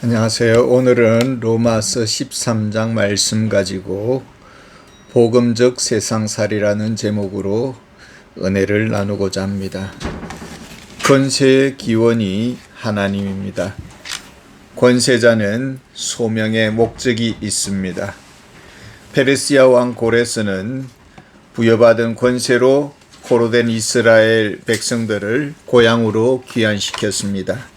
안녕하세요. 오늘은 로마서 13장 말씀 가지고 복음적 세상살이라는 제목으로 은혜를 나누고자 합니다. 권세의 기원이 하나님입니다. 권세자는 소명의 목적이 있습니다. 페르시아 왕 고레스는 부여받은 권세로 포로된 이스라엘 백성들을 고향으로 귀환시켰습니다.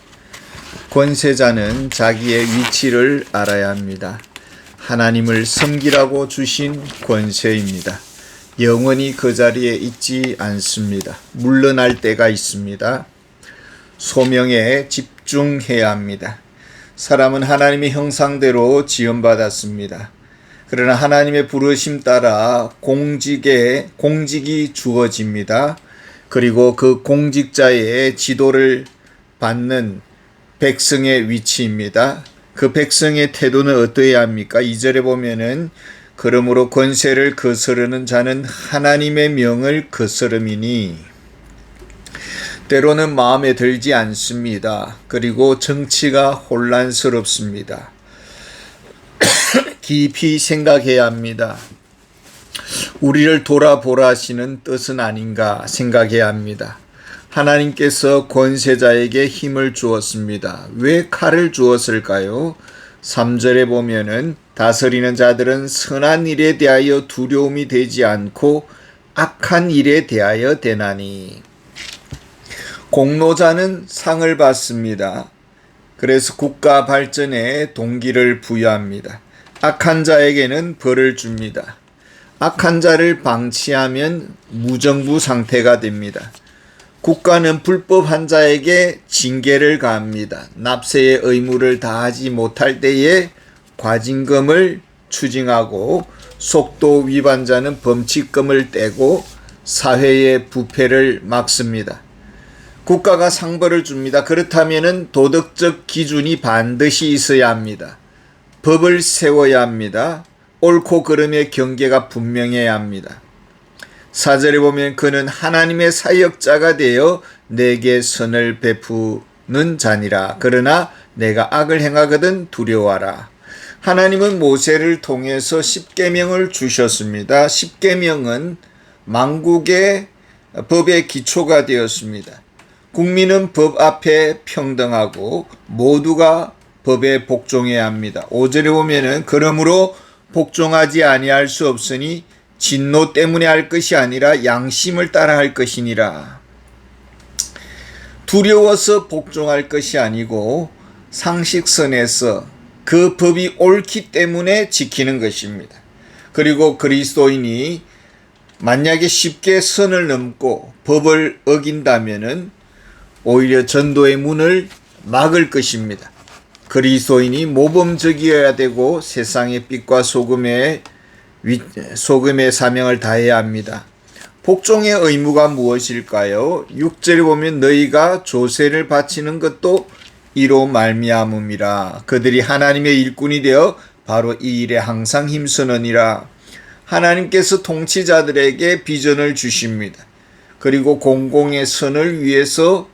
권세자는 자기의 위치를 알아야 합니다. 하나님을 섬기라고 주신 권세입니다. 영원히 그 자리에 있지 않습니다. 물러날 때가 있습니다. 소명에 집중해야 합니다. 사람은 하나님의 형상대로 지음받았습니다. 그러나 하나님의 부르심 따라 공직이 주어집니다. 그리고 그 공직자의 지도를 받는 백성의 위치입니다. 그 백성의 태도는 어떠해야 합니까? 2절에 보면은 그러므로 권세를 거스르는 자는 하나님의 명을 거스름이니 때로는 마음에 들지 않습니다. 그리고 정치가 혼란스럽습니다. 깊이 생각해야 합니다. 우리를 돌아보라 하시는 뜻은 아닌가 생각해야 합니다. 하나님께서 권세자에게 힘을 주었습니다. 왜 칼을 주었을까요? 3절에 보면은 다스리는 자들은 선한 일에 대하여 두려움이 되지 않고 악한 일에 대하여 되나니. 공로자는 상을 받습니다. 그래서 국가 발전에 동기를 부여합니다. 악한 자에게는 벌을 줍니다. 악한 자를 방치하면 무정부 상태가 됩니다. 국가는 불법한 자에게 징계를 가합니다. 납세의 의무를 다하지 못할 때에 과징금을 추징하고 속도 위반자는 범칙금을 떼고 사회의 부패를 막습니다. 국가가 상벌을 줍니다. 그렇다면 도덕적 기준이 반드시 있어야 합니다. 법을 세워야 합니다. 옳고 그름의 경계가 분명해야 합니다. 4절에 보면 그는 하나님의 사역자가 되어 내게 선을 베푸는 자니라. 그러나 내가 악을 행하거든 두려워하라. 하나님은 모세를 통해서 십계명을 주셨습니다. 십계명은 만국의 법의 기초가 되었습니다. 국민은 법 앞에 평등하고 모두가 법에 복종해야 합니다. 5절에 보면은 그러므로 복종하지 아니할 수 없으니 진노 때문에 할 것이 아니라 양심을 따라 할 것이니라. 두려워서 복종할 것이 아니고 상식선에서 그 법이 옳기 때문에 지키는 것입니다. 그리고 그리스도인이 만약에 쉽게 선을 넘고 법을 어긴다면은 오히려 전도의 문을 막을 것입니다. 그리스도인이 모범적이어야 되고 세상의 빛과 소금의 사명을 다해야 합니다. 복종의 의무가 무엇일까요? 6절에 보면 너희가 조세를 바치는 것도 이로 말미암음이라. 그들이 하나님의 일꾼이 되어 바로 이 일에 항상 힘쓰느니라. 하나님께서 통치자들에게 비전을 주십니다. 그리고 공공의 선을 위해서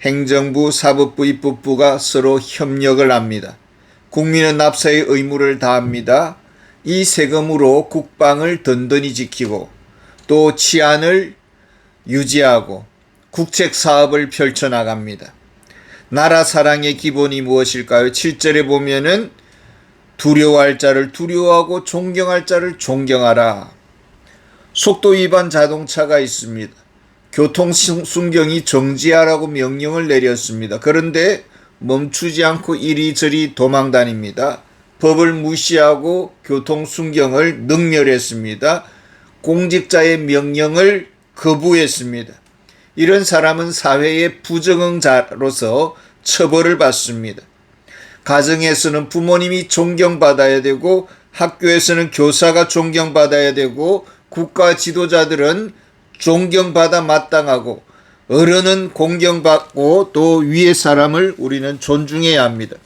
행정부, 사법부, 입법부가 서로 협력을 합니다. 국민은 납세의 의무를 다합니다. 이 세금으로 국방을 든든히 지키고 또 치안을 유지하고 국책 사업을 펼쳐나갑니다. 나라 사랑의 기본이 무엇일까요? 7절에 보면은 두려워할 자를 두려워하고 존경할 자를 존경하라. 속도 위반 자동차가 있습니다. 교통순경이 정지하라고 명령을 내렸습니다. 그런데 멈추지 않고 이리저리 도망다닙니다. 법을 무시하고 교통순경을 능멸했습니다. 공직자의 명령을 거부했습니다. 이런 사람은 사회의 부적응자로서 처벌을 받습니다. 가정에서는 부모님이 존경받아야 되고 학교에서는 교사가 존경받아야 되고 국가 지도자들은 존경받아 마땅하고 어른은 공경받고 또 위의 사람을 우리는 존중해야 합니다.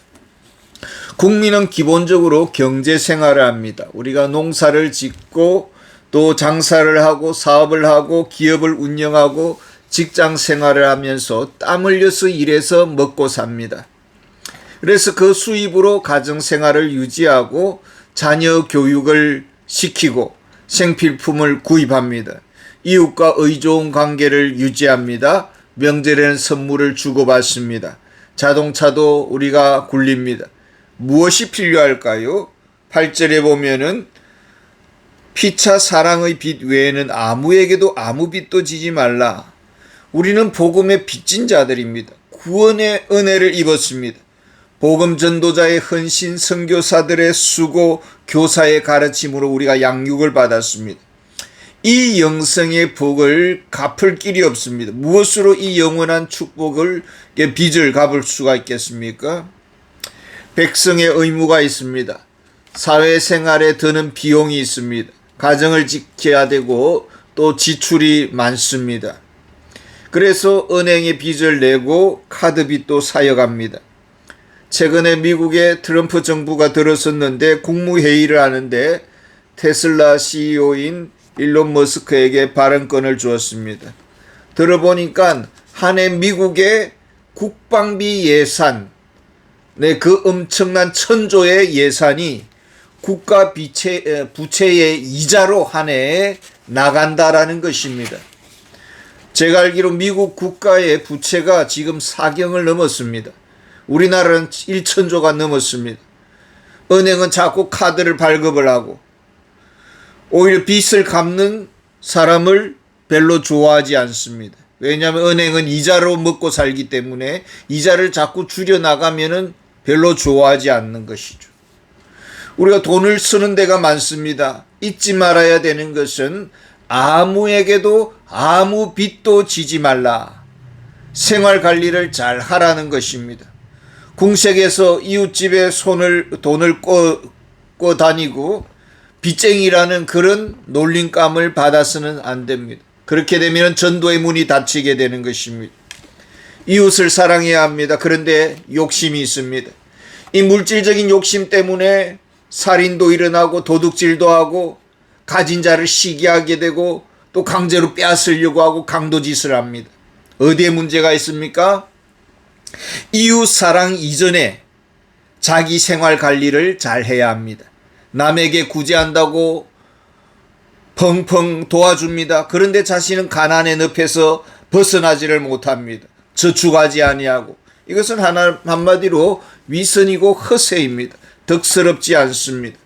국민은 기본적으로 경제 생활을 합니다. 우리가 농사를 짓고 또 장사를 하고 사업을 하고 기업을 운영하고 직장 생활을 하면서 땀 흘려서 일해서 먹고 삽니다. 그래서 그 수입으로 가정생활을 유지하고 자녀 교육을 시키고 생필품을 구입합니다. 이웃과 의좋은 관계를 유지합니다. 명절에는 선물을 주고받습니다. 자동차도 우리가 굴립니다. 무엇이 필요할까요? 8절에 보면은 피차 사랑의 빚 외에는 아무에게도 아무 빚도 지지 말라. 우리는 복음의 빚진 자들입니다. 구원의 은혜를 입었습니다. 복음 전도자의 헌신, 선교사들의 수고, 교사의 가르침으로 우리가 양육을 받았습니다. 이 영생의 복을 갚을 길이 없습니다. 무엇으로 이 영원한 축복을, 빚을 갚을 수가 있겠습니까? 백성의 의무가 있습니다. 사회생활에 드는 비용이 있습니다. 가정을 지켜야 되고 또 지출이 많습니다. 그래서 은행에 빚을 내고 카드 빚도 사여갑니다. 최근에 미국의 트럼프 정부가 들어섰는데 국무회의를 하는데 테슬라 CEO인 일론 머스크에게 발언권을 주었습니다. 들어보니까 한 해 미국의 국방비 예산, 그 엄청난 천조의 예산이 국가 부채의 이자로 한 해에 나간다라는 것입니다. 제가 알기로 미국 국가의 부채가 지금 4경을 넘었습니다. 우리나라는 1천조가 넘었습니다. 은행은 자꾸 카드를 발급을 하고 오히려 빚을 갚는 사람을 별로 좋아하지 않습니다. 왜냐하면 은행은 이자로 먹고 살기 때문에 이자를 자꾸 줄여나가면은 별로 좋아하지 않는 것이죠. 우리가 돈을 쓰는 데가 많습니다. 잊지 말아야 되는 것은 아무에게도 아무 빚도 지지 말라. 생활 관리를 잘 하라는 것입니다. 궁색에서 이웃집에 돈을 꿔 다니고 빚쟁이라는 그런 놀림감을 받아서는 안 됩니다. 그렇게 되면 전도의 문이 닫히게 되는 것입니다. 이웃을 사랑해야 합니다. 그런데 욕심이 있습니다. 이 물질적인 욕심 때문에 살인도 일어나고 도둑질도 하고 가진 자를 시기하게 되고 또 강제로 빼앗으려고 하고 강도짓을 합니다. 어디에 문제가 있습니까? 이웃 사랑 이전에 자기 생활 관리를 잘 해야 합니다. 남에게 구제한다고 펑펑 도와줍니다. 그런데 자신은 가난의 늪에서 벗어나지를 못합니다. 저축하지 아니하고. 이것은 한마디로 위선이고 허세입니다. 덕스럽지 않습니다.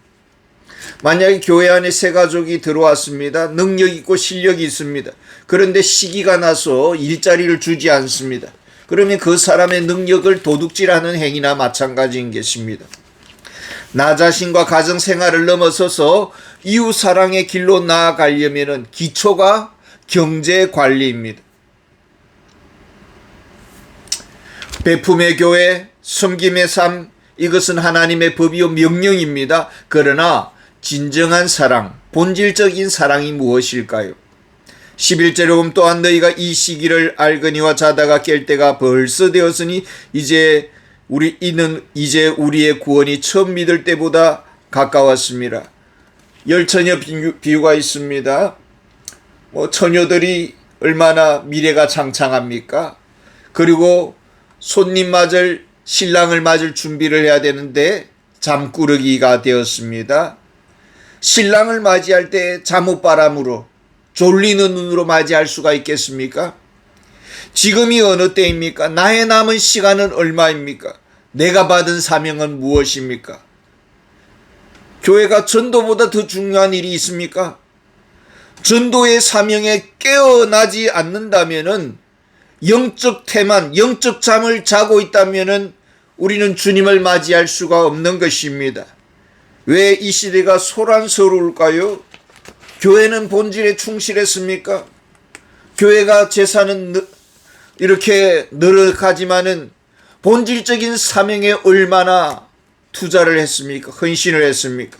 만약에 교회 안에 새 가족이 들어왔습니다. 능력 있고 실력이 있습니다. 그런데 시기가 나서 일자리를 주지 않습니다. 그러면 그 사람의 능력을 도둑질하는 행위나 마찬가지인 것입니다. 나 자신과 가정생활을 넘어서서 이웃사랑의 길로 나아가려면 기초가 경제관리입니다. 베품의 교회, 섬김의 삶, 이것은 하나님의 법이요 명령입니다. 그러나 진정한 사랑, 본질적인 사랑이 무엇일까요? 11절에 보면 또한 너희가 이 시기를 알거니와 자다가 깰 때가 벌써 되었으니 이제 우리의 구원이 처음 믿을 때보다 가까웠습니다. 열처녀 비유가 있습니다. 처녀들이 얼마나 미래가 창창합니까? 그리고 신랑을 맞을 준비를 해야 되는데 잠꾸러기가 되었습니다. 신랑을 맞이할 때 잠옷바람으로 졸리는 눈으로 맞이할 수가 있겠습니까? 지금이 어느 때입니까? 나의 남은 시간은 얼마입니까? 내가 받은 사명은 무엇입니까? 교회가 전도보다 더 중요한 일이 있습니까? 전도의 사명에 깨어나지 않는다면은 영적 태만, 영적 잠을 자고 있다면은 우리는 주님을 맞이할 수가 없는 것입니다. 왜 이 시대가 소란스러울까요? 교회는 본질에 충실했습니까? 교회가 재산은 이렇게 늘어가지만은 본질적인 사명에 얼마나 투자를 했습니까? 헌신을 했습니까?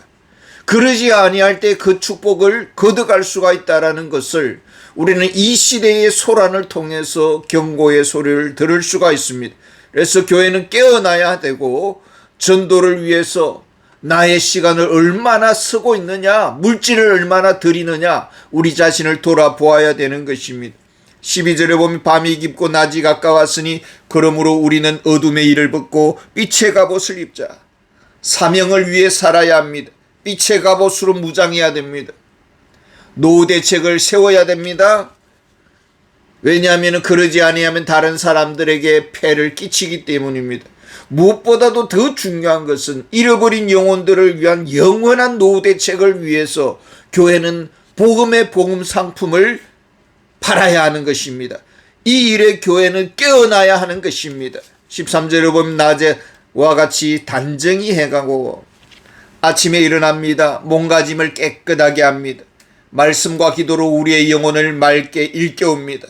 그러지 아니할 때 그 축복을 거둬갈 수가 있다라는 것을 우리는 이 시대의 소란을 통해서 경고의 소리를 들을 수가 있습니다. 그래서 교회는 깨어나야 되고 전도를 위해서 나의 시간을 얼마나 쓰고 있느냐, 물질을 얼마나 들이느냐, 우리 자신을 돌아보아야 되는 것입니다. 12절에 보면 밤이 깊고 낮이 가까웠으니 그러므로 우리는 어둠의 일을 벗고 빛의 갑옷을 입자. 사명을 위해 살아야 합니다. 빛의 갑옷으로 무장해야 됩니다. 노후 대책을 세워야 됩니다. 왜냐하면 그러지 아니하면 다른 사람들에게 폐를 끼치기 때문입니다. 무엇보다도 더 중요한 것은 잃어버린 영혼들을 위한 영원한 노후 대책을 위해서 교회는 복음의 복음 상품을 팔아야 하는 것입니다. 이 일에 교회는 깨어나야 하는 것입니다. 13절에 보면 낮에와 같이 단정히 해가고 아침에 일어납니다. 몸가짐을 깨끗하게 합니다. 말씀과 기도로 우리의 영혼을 맑게 일깨웁니다.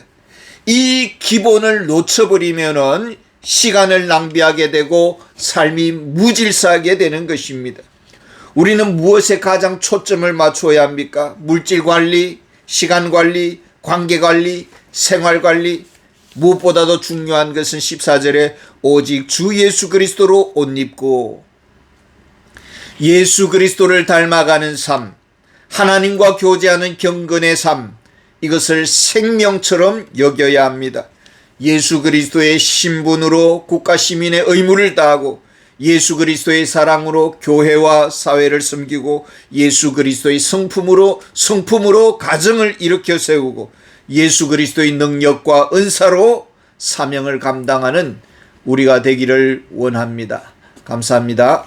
이 기본을 놓쳐버리면은 시간을 낭비하게 되고 삶이 무질서하게 되는 것입니다. 우리는 무엇에 가장 초점을 맞춰야 합니까? 물질 관리, 시간 관리, 관계 관리, 생활 관리. 무엇보다도 중요한 것은 14절에 오직 주 예수 그리스도로 옷 입고 예수 그리스도를 닮아가는 삶, 하나님과 교제하는 경건의 삶, 이것을 생명처럼 여겨야 합니다. 예수 그리스도의 신분으로 국가 시민의 의무를 다하고 예수 그리스도의 사랑으로 교회와 사회를 섬기고 예수 그리스도의 성품으로 가정을 일으켜 세우고 예수 그리스도의 능력과 은사로 사명을 감당하는 우리가 되기를 원합니다. 감사합니다.